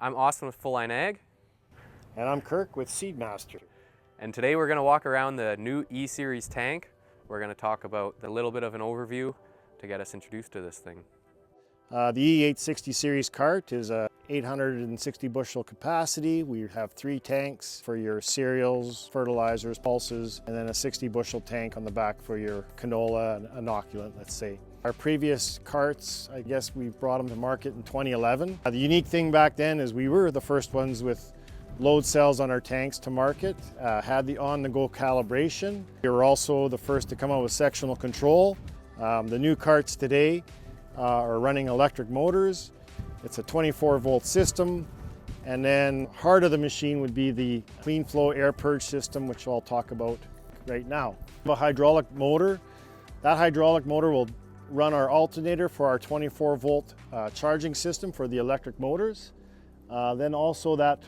I'm Austin with Full Line Ag. And I'm Kirk with Seedmaster. And today we're going to walk around the new E-Series tank. We're going to talk about a little bit of an overview to get us introduced to this thing. The E860 series cart is a 860 bushel capacity. We have 3 tanks for your cereals, fertilizers, pulses, and then a 60 bushel tank on the back for your canola and inoculant, let's say. Our previous carts, I guess we brought them to market in 2011. The unique thing back then is we were the first ones with load cells on our tanks to market, had the on-the-go calibration. We were also the first to come out with sectional control. The new carts today are running electric motors. It's a 24 volt system. And then heart of the machine would be the clean flow air purge system, which I'll talk about right now. A hydraulic motor. That hydraulic motor will run our alternator for our 24 volt charging system for the electric motors. Then also that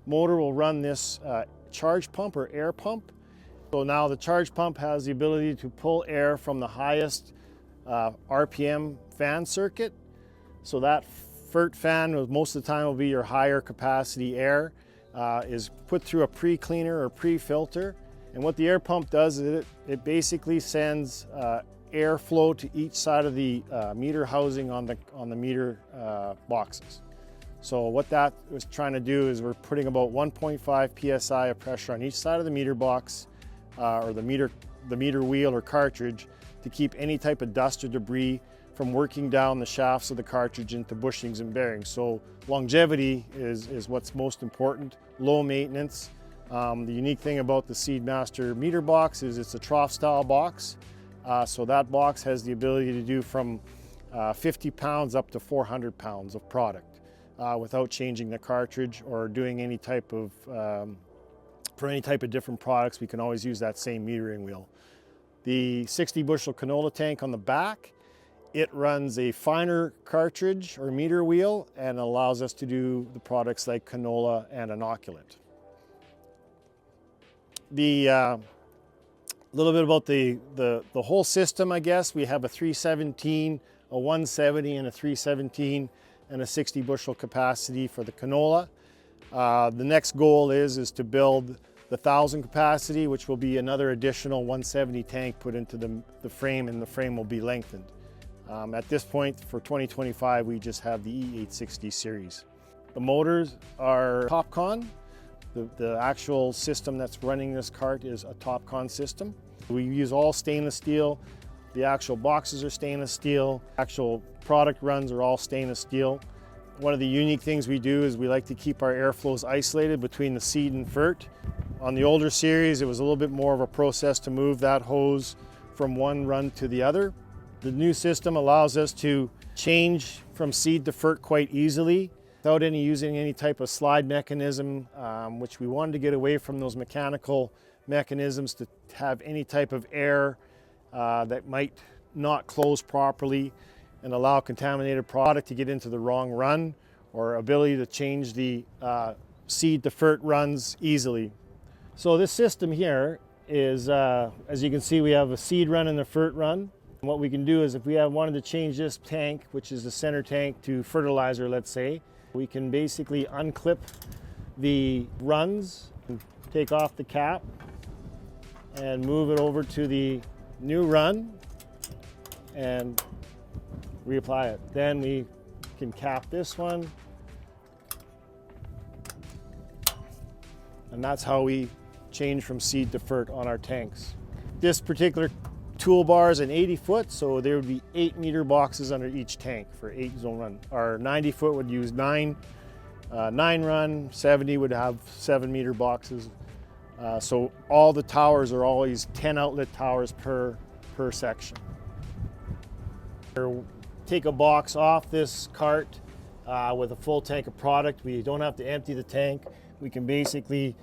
motor will run this charge pump or air pump. So now the charge pump has the ability to pull air from the highest RPM fan circuit. So that fert fan, most of the time will be your higher capacity air, is put through a pre-cleaner or pre-filter. And what the air pump does is it basically sends airflow to each side of the meter housing on the meter boxes. So what that was trying to do is we're putting about 1.5 psi of pressure on each side of the meter box or the meter wheel or cartridge to keep any type of dust or debris from working down the shafts of the cartridge into bushings and bearings. So longevity is what's most important, low maintenance. The unique thing about the Seedmaster meter box is it's a trough style box. So that box has the ability to do from 50 pounds up to 400 pounds of product without changing the cartridge or doing any type of, for any type of different products, we can always use that same metering wheel. The 60 bushel canola tank on the back, it runs a finer cartridge or meter wheel and allows us to do the products like canola and inoculant. A little bit about the whole system, I guess. We have a 317, a 170, and a 317, and a 60 bushel capacity for the canola. The next goal is to build the 1,000 capacity, which will be another additional 170 tank put into the frame, and the frame will be lengthened. At this point, for 2025, we just have the E860 series. The motors are TopCon. The actual system that's running this cart is a TopCon system. We use all stainless steel. The actual boxes are stainless steel. Actual product runs are all stainless steel. One of the unique things we do is we like to keep our airflows isolated between the seed and fert. On the older series, it was a little bit more of a process to move that hose from one run to the other. The new system allows us to change from seed to fert quite easily without using any type of slide mechanism, which we wanted to get away from those mechanical mechanisms to have any type of air that might not close properly and allow contaminated product to get into the wrong run, or ability to change the seed to fert runs easily. So this system here is, as you can see, we have a seed run and a fert run. And what we can do is if we wanted to change this tank, which is the center tank, to fertilizer, let's say, we can basically unclip the runs, take off the cap, and move it over to the new run and reapply it. Then we can cap this one, and that's how we change from seed to fert on our tanks. This particular toolbar is an 80 foot, so there would be 8 meter boxes under each tank for 8 zone run. Our 90 foot would use 9 run, 70 would have 7 meter boxes. So all the towers are always 10 outlet towers per section. Take a box off this cart with a full tank of product. We don't have to empty the tank. We can basically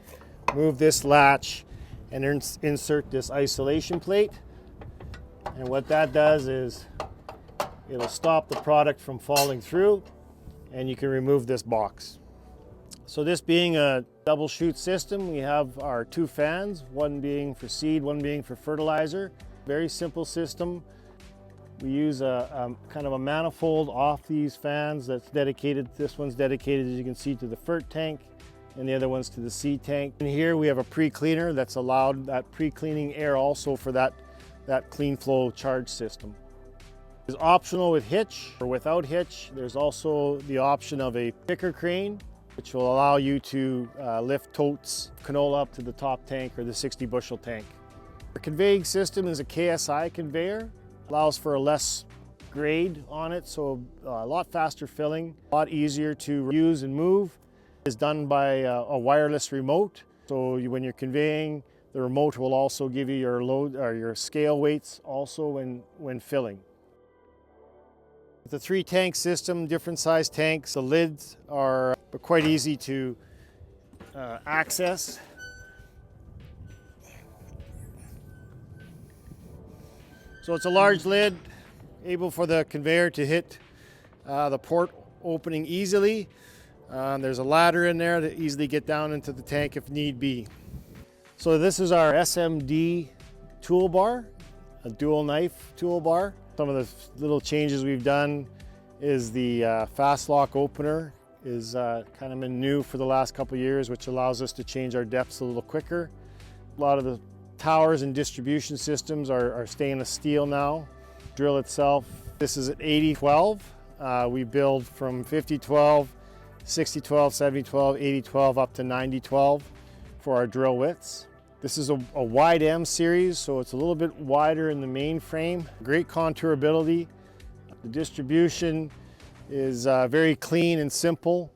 move this latch and insert this isolation plate. And what that does is it'll stop the product from falling through, and you can remove this box. So this being a double chute system, we have our 2 fans, one being for seed, one being for fertilizer. Very simple system. We use a kind of a manifold off these fans that's dedicated. This one's dedicated, as you can see, to the fert tank, and the other one's to the seed tank. And here we have a pre-cleaner that's allowed that pre-cleaning air also for that clean flow charge system. It's optional with hitch or without hitch. There's also the option of a picker crane, which will allow you to lift totes canola up to the top tank or the 60 bushel tank. Our conveying system is a KSI conveyor. Allows for a less grade on it, so a lot faster filling, a lot easier to use and move. It's done by a wireless remote, so when you're conveying, the remote will also give you your load or your scale weights also when filling. With the 3-tank system, different size tanks, the lids are quite easy to access. So it's a large lid, able for the conveyor to hit the port opening easily. There's a ladder in there to easily get down into the tank if need be. So this is our SMD toolbar, a dual knife toolbar. Some of the little changes we've done is the fast lock opener is kind of been new for the last couple of years, which allows us to change our depths a little quicker. A lot of the towers and distribution systems are stainless steel now. Drill itself, this is at 80-12. We build from 50-12, 60-12, 70-12, 80-12 up to 90-12 for our drill widths. This is a wide M series, so it's a little bit wider in the main frame. Great contourability. The distribution is very clean and simple.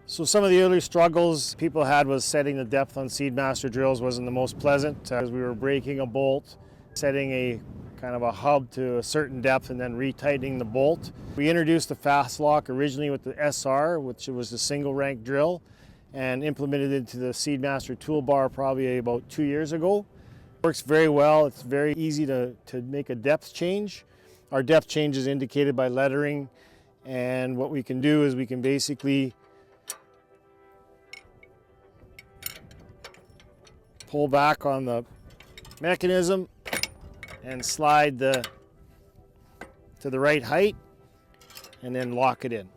So some of the early struggles people had was setting the depth on Seedmaster drills wasn't the most pleasant, as we were breaking a bolt, setting a kind of a hub to a certain depth and then retightening the bolt. We introduced the fast lock originally with the SR, which was the single rank drill, and implemented it into the Seedmaster toolbar probably about 2 years ago. Works very well. It's very easy to make a depth change. Our depth change is indicated by lettering, and what we can do is we can basically pull back on the mechanism and slide to the right height and then lock it in.